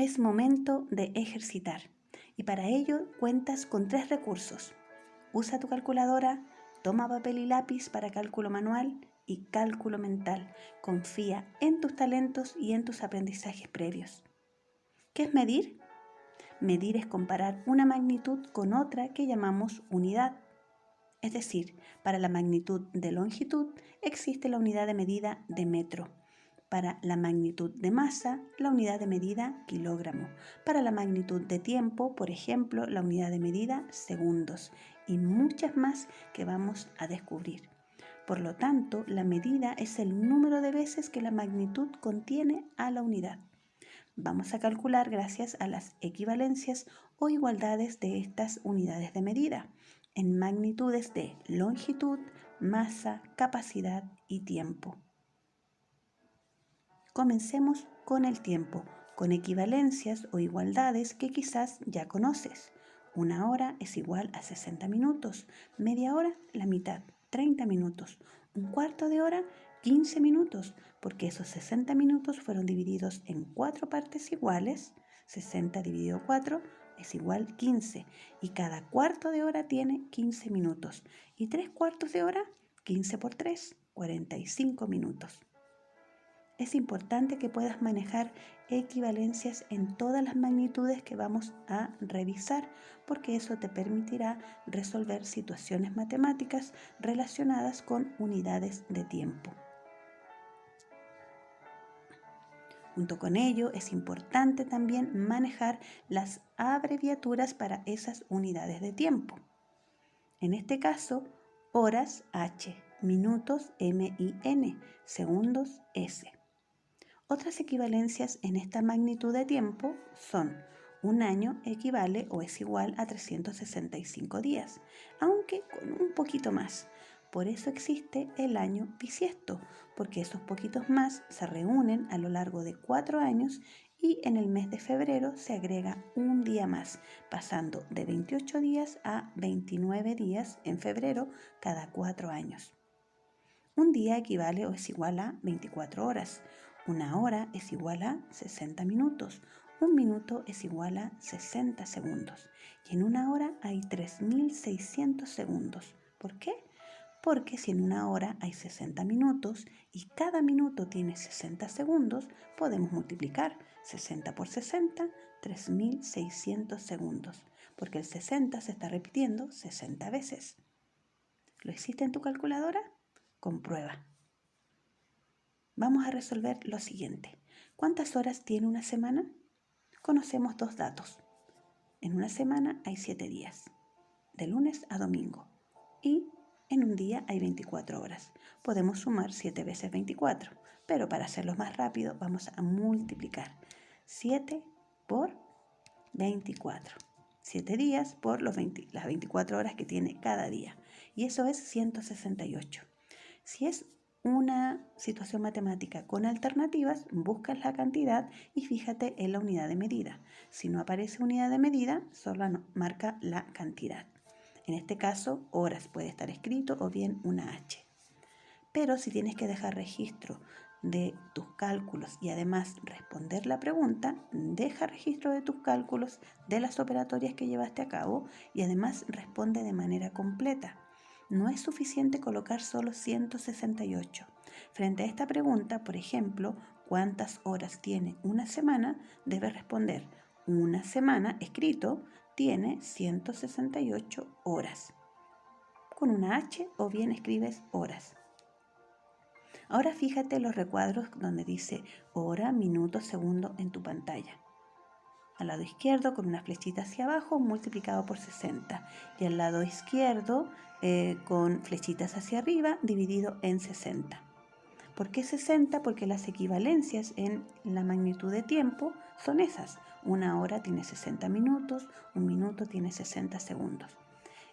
Es momento de ejercitar y para ello cuentas con 3 recursos. Usa tu calculadora, toma papel y lápiz para cálculo manual y cálculo mental. Confía en tus talentos y en tus aprendizajes previos. ¿Qué es medir? Medir es comparar una magnitud con otra que llamamos unidad. Es decir, para la magnitud de longitud existe la unidad de medida de metro. Para la magnitud de masa, la unidad de medida kilogramo. Para la magnitud de tiempo, por ejemplo, la unidad de medida segundos. Y muchas más que vamos a descubrir. Por lo tanto, la medida es el número de veces que la magnitud contiene a la unidad. Vamos a calcular gracias a las equivalencias o igualdades de estas unidades de medida en magnitudes de longitud, masa, capacidad y tiempo. Comencemos con el tiempo, con equivalencias o igualdades que quizás ya conoces. 1 hora es igual a 60 minutos, media hora la mitad, 30 minutos, un cuarto de hora, 15 minutos, porque esos 60 minutos fueron divididos en 4 partes iguales, 60 dividido 4 es igual 15, y cada cuarto de hora tiene 15 minutos, y 3 cuartos de hora, 15 por 3, 45 minutos. Es importante que puedas manejar equivalencias en todas las magnitudes que vamos a revisar, porque eso te permitirá resolver situaciones matemáticas relacionadas con unidades de tiempo. Junto con ello, es importante también manejar las abreviaturas para esas unidades de tiempo. En este caso, horas H, minutos MIN, segundos S. Otras equivalencias en esta magnitud de tiempo son: un año equivale o es igual a 365 días, aunque con un poquito más. Por eso existe el año bisiesto, porque esos poquitos más se reúnen a lo largo de 4 años y en el mes de febrero se agrega un día más, pasando de 28 días a 29 días en febrero cada 4 años. Un día equivale o es igual a 24 horas. 1 hora es igual a 60 minutos. 1 minuto es igual a 60 segundos. Y en 1 hora hay 3.600 segundos. ¿Por qué? Porque si en 1 hora hay 60 minutos y cada minuto tiene 60 segundos, podemos multiplicar 60 por 60, 3.600 segundos. Porque el 60 se está repitiendo 60 veces. ¿Lo hiciste en tu calculadora? Comprueba. Vamos a resolver lo siguiente. ¿Cuántas horas tiene una semana? Conocemos 2 datos. En una semana hay 7 días, de lunes a domingo. Y en un día hay 24 horas. Podemos sumar 7 veces 24, pero para hacerlo más rápido vamos a multiplicar 7 por 24. 7 días por las 24 horas que tiene cada día. Y eso es 168. Si es una situación matemática con alternativas, buscas la cantidad y fíjate en la unidad de medida. Si no aparece unidad de medida, solo marca la cantidad. En este caso, horas puede estar escrito o bien una H. Pero si tienes que dejar registro de tus cálculos y además responder la pregunta, deja registro de tus cálculos, de las operatorias que llevaste a cabo y además responde de manera completa. No es suficiente colocar solo 168. Frente a esta pregunta, por ejemplo, ¿cuántas horas tiene una semana? Debes responder: una semana, escrito, tiene 168 horas. Con una H o bien escribes horas. Ahora fíjate los recuadros donde dice hora, minuto, segundo en tu pantalla. Al lado izquierdo con una flechita hacia abajo multiplicado por 60 y al lado izquierdo con flechitas hacia arriba dividido en 60. ¿Por qué 60? Porque las equivalencias en la magnitud de tiempo son esas. 1 hora tiene 60 minutos, 1 minuto tiene 60 segundos.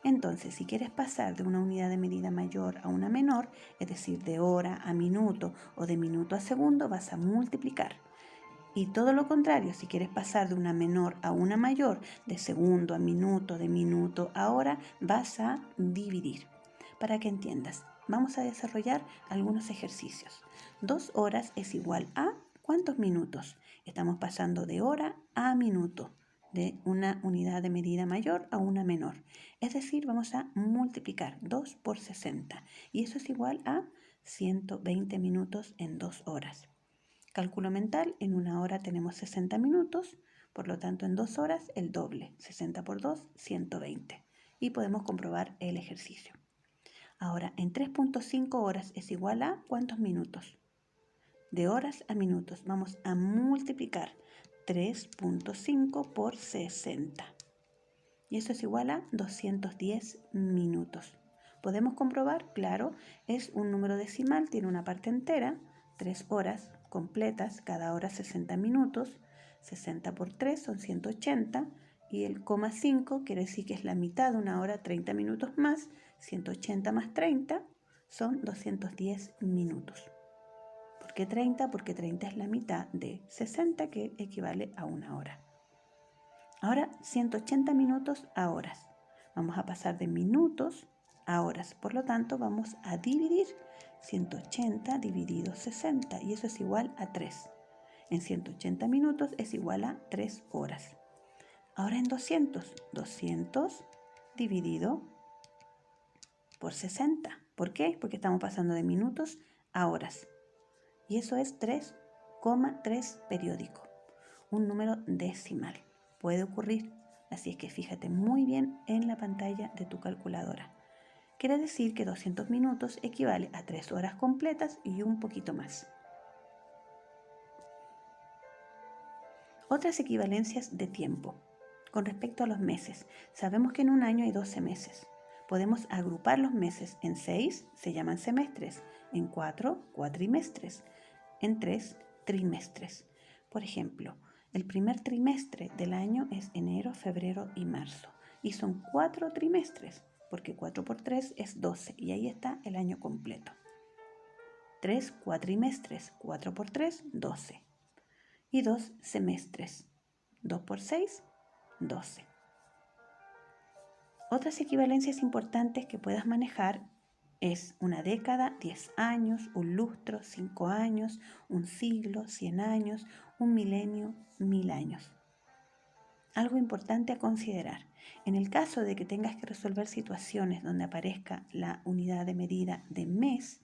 Entonces, si quieres pasar de una unidad de medida mayor a una menor, es decir, de hora a minuto o de minuto a segundo, vas a multiplicar. Y todo lo contrario, si quieres pasar de una menor a una mayor, de segundo a minuto, de minuto a hora, vas a dividir. Para que entiendas, vamos a desarrollar algunos ejercicios. 2 horas es igual a ¿cuántos minutos? Estamos pasando de hora a minuto, de una unidad de medida mayor a una menor. Es decir, vamos a multiplicar 2 por 60 y eso es igual a 120 minutos en 2 horas. Cálculo mental, en una hora tenemos 60 minutos, por lo tanto en 2 horas el doble, 60 por 2, 120. Y podemos comprobar el ejercicio. Ahora, en 3.5 horas es igual a ¿cuántos minutos? De horas a minutos. Vamos a multiplicar 3.5 por 60. Y eso es igual a 210 minutos. ¿Podemos comprobar? Claro, es un número decimal, tiene una parte entera, 3 horas completas, cada hora 60 minutos. 60 por 3 son 180 y el coma 5 quiere decir que es la mitad de una hora, 30 minutos más. 180 más 30 son 210 minutos. ¿Por qué 30? Porque 30 es la mitad de 60, que equivale a una hora. Ahora 180 minutos a horas. Vamos a pasar de minutos a horas. Por lo tanto, vamos a dividir 180 dividido 60 y eso es igual a 3. En 180 minutos es igual a 3 horas. Ahora en 200. 200 dividido por 60. ¿Por qué? Porque estamos pasando de minutos a horas. Y eso es 3,3 periódico. Un número decimal. Puede ocurrir, así es que fíjate muy bien en la pantalla de tu calculadora. Quiere decir que 200 minutos equivale a 3 horas completas y un poquito más. Otras equivalencias de tiempo. Con respecto a los meses, sabemos que en un año hay 12 meses. Podemos agrupar los meses en 6, se llaman semestres, en 4, cuatrimestres, en 3, trimestres. Por ejemplo, el primer trimestre del año es enero, febrero y marzo. Y son 4 trimestres, porque 4 por 3 es 12 y ahí está el año completo. 3 cuatrimestres, 4 por 3, 12. Y 2 semestres, 2 por 6, 12. Otras equivalencias importantes que puedas manejar es una década, 10 años, un lustro, 5 años, un siglo, 100 años, un milenio, 1000 años. Algo importante a considerar. En el caso de que tengas que resolver situaciones donde aparezca la unidad de medida de mes,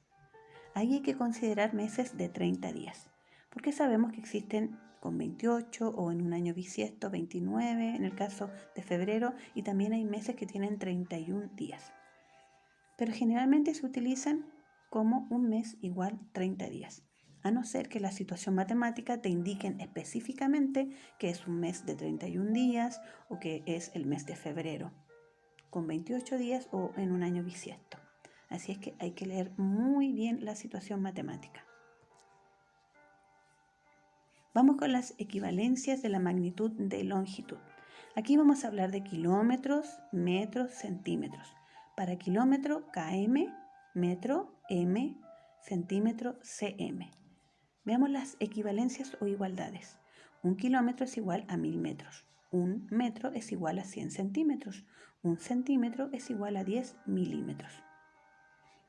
ahí hay que considerar meses de 30 días, porque sabemos que existen con 28 o en un año bisiesto 29, en el caso de febrero, y también hay meses que tienen 31 días. Pero generalmente se utilizan como un mes igual 30 días, a no ser que la situación matemática te indiquen específicamente que es un mes de 31 días o que es el mes de febrero, con 28 días o en un año bisiesto. Así es que hay que leer muy bien la situación matemática. Vamos con las equivalencias de la magnitud de longitud. Aquí vamos a hablar de kilómetros, metros, centímetros. Para kilómetro, km, metro, m, centímetro, cm. Veamos las equivalencias o igualdades. Un kilómetro es igual a 1000 metros. Un metro es igual a 100 centímetros. Un centímetro es igual a 10 milímetros.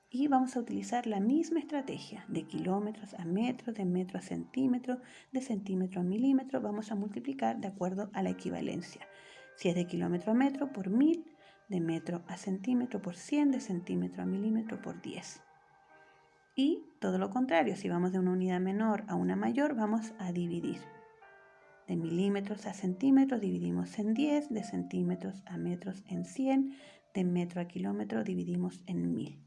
Y vamos a utilizar la misma estrategia de kilómetros a metros, de metro a centímetro, de centímetro a milímetro. Vamos a multiplicar de acuerdo a la equivalencia. Si es de kilómetro a metro, por 1000, de metro a centímetro por 100, de centímetro a milímetro por 10. Y todo lo contrario, si vamos de una unidad menor a una mayor, vamos a dividir. De milímetros a centímetros dividimos en 10, de centímetros a metros en 100, de metro a kilómetro dividimos en 1000.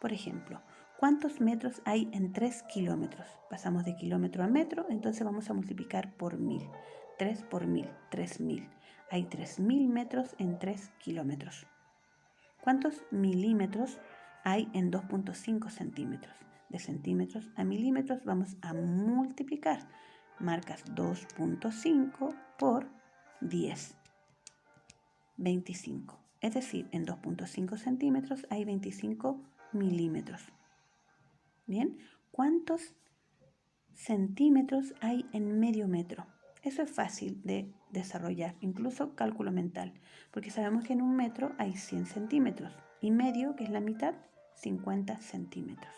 Por ejemplo, ¿cuántos metros hay en 3 kilómetros? Pasamos de kilómetro a metro, entonces vamos a multiplicar por 1000. 3 por 1000, 3000. Hay 3000 metros en 3 kilómetros. ¿Cuántos milímetros hay en 2.5 centímetros? De centímetros a milímetros vamos a multiplicar. Marcas 2.5 por 10. 25. Es decir, en 2.5 centímetros hay 25 milímetros. Bien, ¿cuántos centímetros hay en medio metro? Eso es fácil de desarrollar, incluso cálculo mental, porque sabemos que en un metro hay 100 centímetros y medio, que es la mitad, 50 centímetros.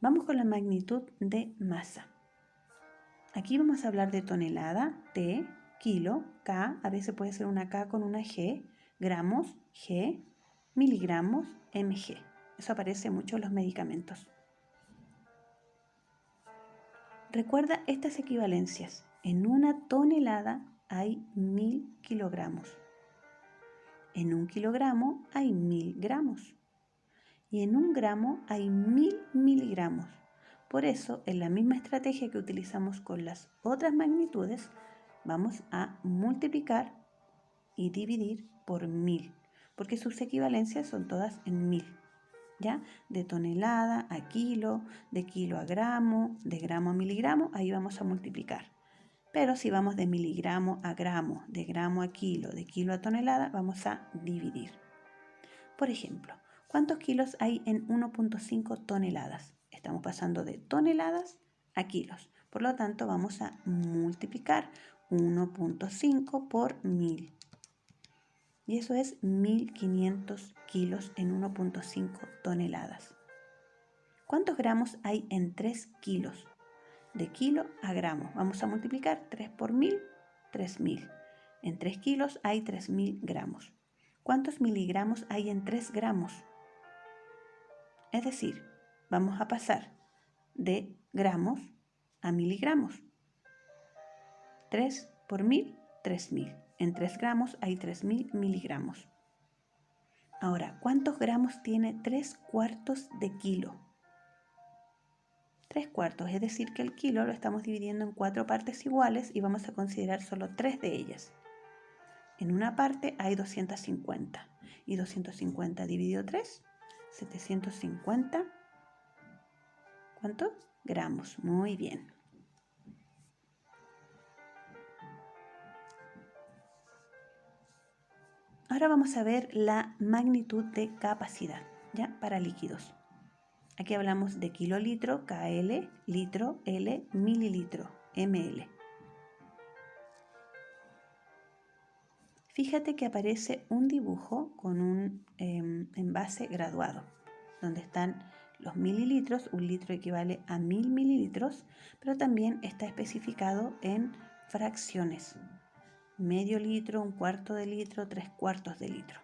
Vamos con la magnitud de masa. Aquí vamos a hablar de tonelada, T, kilo, K, a veces puede ser una K con una G, gramos, G, miligramos, mg. Eso aparece mucho en los medicamentos. Recuerda estas equivalencias. En una tonelada hay 1000 kilogramos. En un kilogramo hay 1000 gramos. Y en un gramo hay 1000 miligramos. Por eso, en la misma estrategia que utilizamos con las otras magnitudes, vamos a multiplicar y dividir por 1000, porque sus equivalencias son todas en 1000. ¿Ya? De tonelada a kilo, de kilo a gramo, de gramo a miligramo, ahí vamos a multiplicar. Pero si vamos de miligramo a gramo, de gramo a kilo, de kilo a tonelada, vamos a dividir. Por ejemplo, ¿cuántos kilos hay en 1.5 toneladas? Estamos pasando de toneladas a kilos. Por lo tanto, vamos a multiplicar 1.5 por 1000. Y eso es 1500 kilos en 1.5 toneladas. ¿Cuántos gramos hay en 3 kilos? De kilo a gramo. Vamos a multiplicar 3 por 1000, 3000. En 3 kilos hay 3000 gramos. ¿Cuántos miligramos hay en 3 gramos? Es decir, vamos a pasar de gramos a miligramos. 3 por 1000, 3000. En 3 gramos hay 3000 miligramos. Ahora, ¿cuántos gramos tiene 3 cuartos de kilo? 3 cuartos, es decir que el kilo lo estamos dividiendo en 4 partes iguales y vamos a considerar solo 3 de ellas. En una parte hay 250 y 250 dividido 3, 750, ¿cuánto? Gramos, muy bien. Ahora vamos a ver la magnitud de capacidad, ¿ya? Para líquidos. Aquí hablamos de kilolitro, KL, litro, L, mililitro, ml. Fíjate que aparece un dibujo con un envase graduado, donde están los mililitros. Un litro equivale a 1000 mililitros, pero también está especificado en fracciones. Medio litro, un cuarto de litro, 3 cuartos de litro.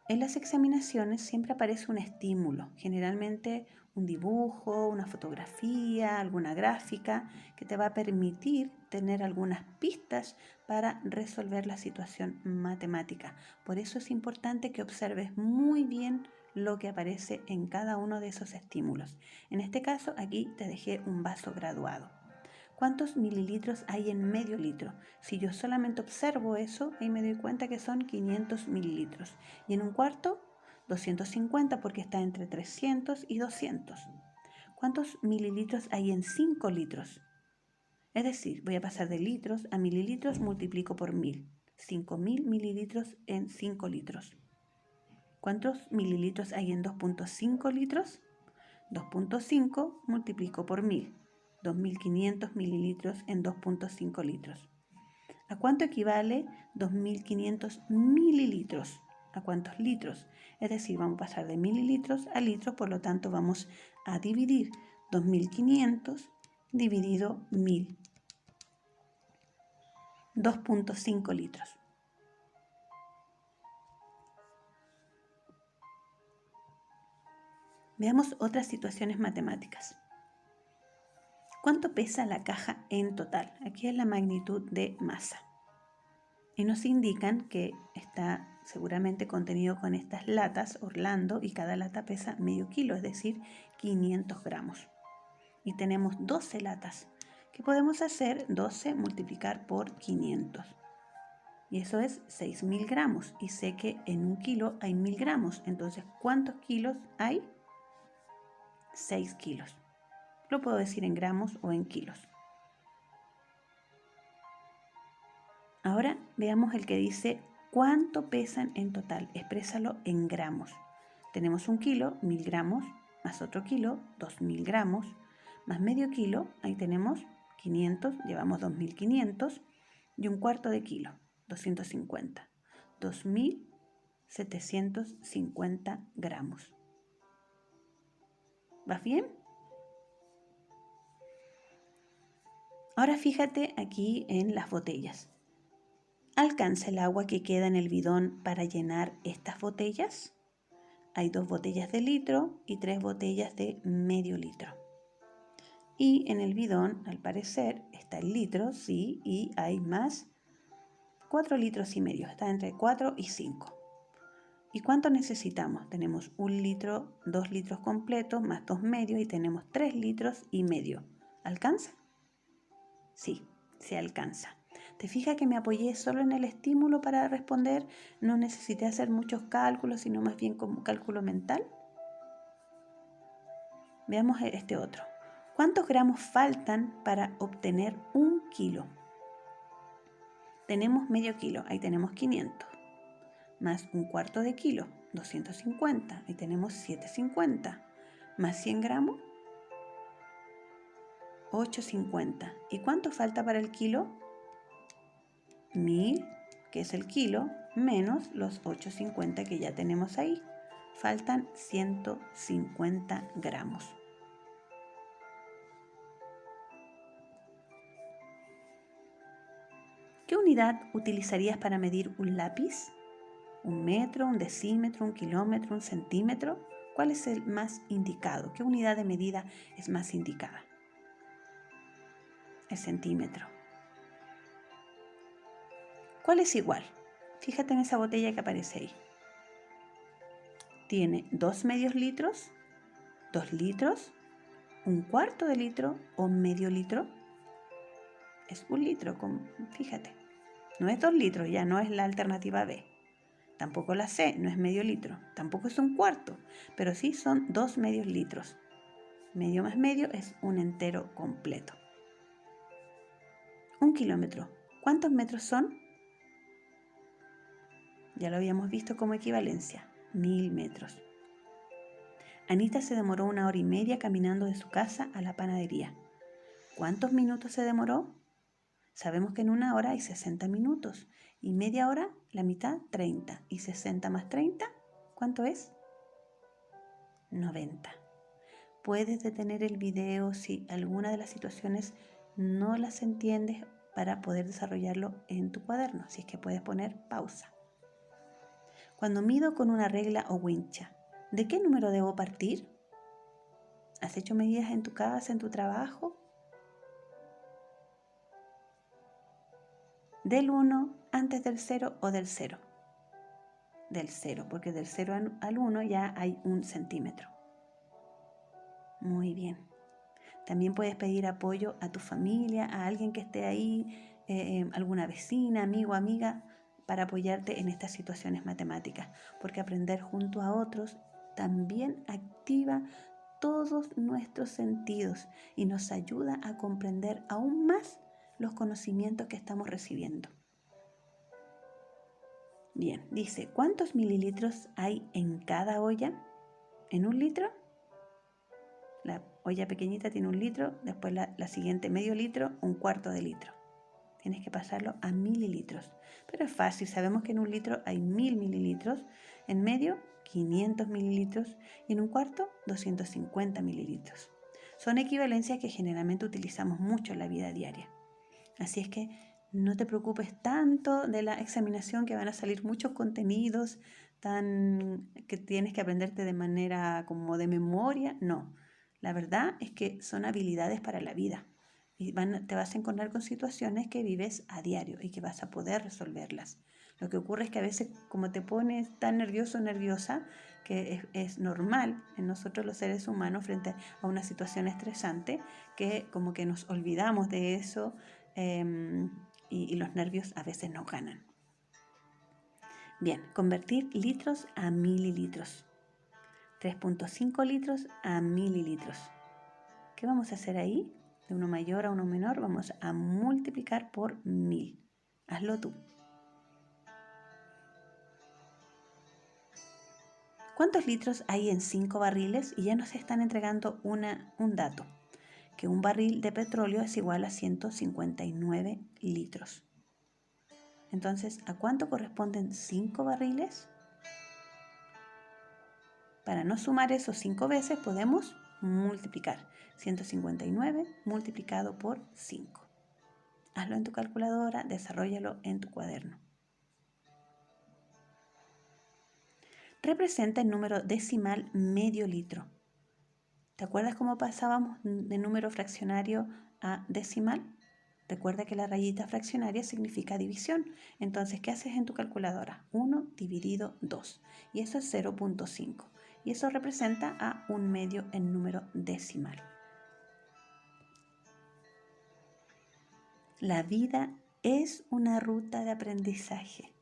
En las examinaciones siempre aparece un estímulo, generalmente un dibujo, una fotografía, alguna gráfica que te va a permitir tener algunas pistas para resolver la situación matemática. Por eso es importante que observes muy bien lo que aparece en cada uno de esos estímulos. En este caso, aquí te dejé un vaso graduado. ¿Cuántos mililitros hay en medio litro? Si yo solamente observo eso, ahí me doy cuenta que son 500 mililitros. Y en un cuarto, 250 porque está entre 300 y 200. ¿Cuántos mililitros hay en 5 litros? Es decir, voy a pasar de litros a mililitros, multiplico por 1000. 5000 mililitros en 5 litros. ¿Cuántos mililitros hay en 2.5 litros? 2.5 multiplico por 1000. 2500 mililitros en 2.5 litros. ¿A cuánto equivale 2500 mililitros? ¿A cuántos litros? Es decir, vamos a pasar de mililitros a litros, por lo tanto vamos a dividir 2500 dividido 1000. 2.5 litros. Veamos otras situaciones matemáticas. ¿Cuánto pesa la caja en total? Aquí es la magnitud de masa. Y nos indican que está seguramente contenido con estas latas Orlando y cada lata pesa medio kilo, es decir, 500 gramos. Y tenemos 12 latas. ¿Qué podemos hacer? 12 multiplicar por 500. Y eso es 6000 gramos. Y sé que en un kilo hay 1000 gramos. Entonces, ¿cuántos kilos hay? 6 kilos. Lo puedo decir en gramos o en kilos. Ahora veamos el que dice cuánto pesan en total. Exprésalo en gramos. Tenemos un kilo, 1000 gramos, más otro kilo, 2000 gramos, más medio kilo, ahí tenemos 500, llevamos 2500, y un cuarto de kilo, 250. 2750 gramos. ¿Vas bien? Ahora fíjate aquí en las botellas. ¿Alcanza el agua que queda en el bidón para llenar estas botellas? Hay 2 botellas de litro y 3 botellas de medio litro. Y en el bidón, al parecer, está el litro, sí, y hay más 4 litros y medio. Está entre 4 y 5. ¿Y cuánto necesitamos? Tenemos 1 litro, 2 litros completos, más 2 medios y tenemos 3 litros y medio. ¿Alcanza? Sí, se alcanza. ¿Te fijas que me apoyé solo en el estímulo para responder? No necesité hacer muchos cálculos, sino más bien como cálculo mental. Veamos este otro. ¿Cuántos gramos faltan para obtener 1 kilo? Tenemos medio kilo, ahí tenemos 500. Más 1/4 de kilo, 250, ahí tenemos 750. Más 100 gramos, 850. ¿Y cuánto falta para el kilo? 1000, que es el kilo, menos los 850 que ya tenemos ahí. Faltan 150 gramos. ¿Qué unidad utilizarías para medir un lápiz? ¿Un metro, un decímetro, un kilómetro, un centímetro? ¿Cuál es el más indicado? ¿Qué unidad de medida es más indicada? El centímetro. ¿Cuál es igual? Fíjate en esa botella que aparece ahí. Tiene 2 medios litros, 2 litros, 1/4 de litro o medio litro. Es 1 litro, fíjate. No es 2 litros, ya no es la alternativa B. Tampoco la C, no es medio litro. Tampoco es 1/4, pero sí son 2 medios litros. Medio más medio es un entero completo. 1 kilómetro. ¿Cuántos metros son? Ya lo habíamos visto como equivalencia. 1000 metros. Anita se demoró 1 hora y media caminando de su casa a la panadería. ¿Cuántos minutos se demoró? Sabemos que en 1 hora hay 60 minutos. Y media hora, la mitad, 30. Y 60 más 30, ¿cuánto es? 90. Puedes detener el video si alguna de las situaciones no las entiendes para poder desarrollarlo en tu cuaderno. Así es que puedes poner pausa. Cuando mido con una regla o wincha, ¿de qué número debo partir? ¿Has hecho medidas en tu casa, en tu trabajo? ¿Del 1 antes del 0 o del 0? Del 0, porque del 0 al 1 ya hay 1 centímetro. Muy bien. También puedes pedir apoyo a tu familia, a alguien que esté ahí, alguna vecina, amigo, amiga, para apoyarte en estas situaciones matemáticas, porque aprender junto a otros también activa todos nuestros sentidos y nos ayuda a comprender aún más los conocimientos que estamos recibiendo. Bien, dice, ¿cuántos mililitros hay en cada olla? ¿En 1 litro? La olla pequeñita tiene 1 litro, después la siguiente medio litro, 1/4 de litro. Tienes que pasarlo a mililitros. Pero es fácil, sabemos que en 1 litro hay 1000 mililitros, en medio 500 mililitros y en 1/4 250 mililitros. Son equivalencias que generalmente utilizamos mucho en la vida diaria. Así es que no te preocupes tanto de la examinación, que van a salir muchos contenidos que tienes que aprenderte de manera como de memoria. No, la verdad es que son habilidades para la vida y te vas a encontrar con situaciones que vives a diario y que vas a poder resolverlas. Lo que ocurre es que a veces, como te pones tan nervioso o nerviosa, que es normal en nosotros los seres humanos frente a una situación estresante, que como que nos olvidamos de eso, y los nervios a veces nos ganan. Bien, convertir litros a mililitros. 3.5 litros a mililitros. ¿Qué vamos a hacer ahí? De uno mayor a uno menor vamos a multiplicar por 1000. Hazlo tú. ¿Cuántos litros hay en 5 barriles? Y ya nos están entregando un dato, que un barril de petróleo es igual a 159 litros. Entonces, ¿a cuánto corresponden 5 barriles? Para no sumar esos 5 veces, podemos multiplicar. 159 multiplicado por 5. Hazlo en tu calculadora, desarróllalo en tu cuaderno. Representa el número decimal medio litro. ¿Te acuerdas cómo pasábamos de número fraccionario a decimal? Recuerda que la rayita fraccionaria significa división. Entonces, ¿qué haces en tu calculadora? 1 dividido 2. Y eso es 0.5. Y eso representa a 1/2 en número decimal. La vida es una ruta de aprendizaje.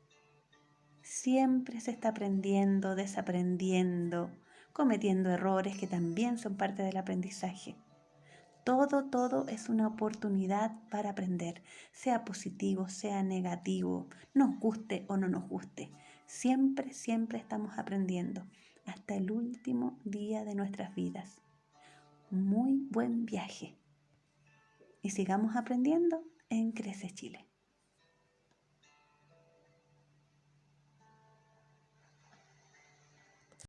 Siempre se está aprendiendo, desaprendiendo, cometiendo errores que también son parte del aprendizaje. Todo es una oportunidad para aprender, sea positivo, sea negativo, nos guste o no nos guste. Siempre estamos aprendiendo, hasta el último día de nuestras vidas. Muy buen viaje. Y sigamos aprendiendo en Crece Chile.